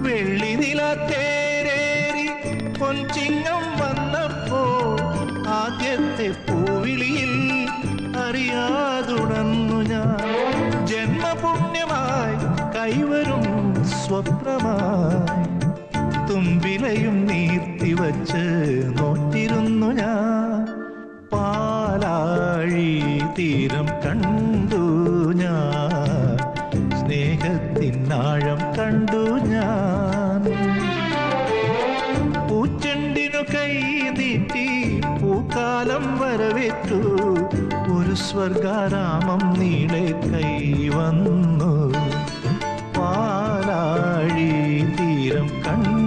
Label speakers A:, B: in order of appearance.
A: വെള്ളി നിലത്തേരേറി പൊൻചിങ്ങം വന്നപ്പോൾ ആദ്യത്തെ പൂവിളിയിൽ അറിയാതുടന്നു ഞാൻ. ജന്മപുണ്യമായി കൈവരും സ്വപ്നമായി തുമ്പിലയും നീർത്തിവച്ച് നോറ്റിരുന്നു ഞാൻ. പാലാഴി തീരം കണ്ടു ഞാൻ, സ്നേഹത്തിനാഴം കണ്ടു ഞാൻ. പൂച്ചെണ്ടിനു കൈ നീട്ടി പൂക്കാലം വരവേറ്റു, ഒരു സ്വർഗാരാമം നീളെ കൈവന്നു. പാലാഴി തീരം കണ്ടു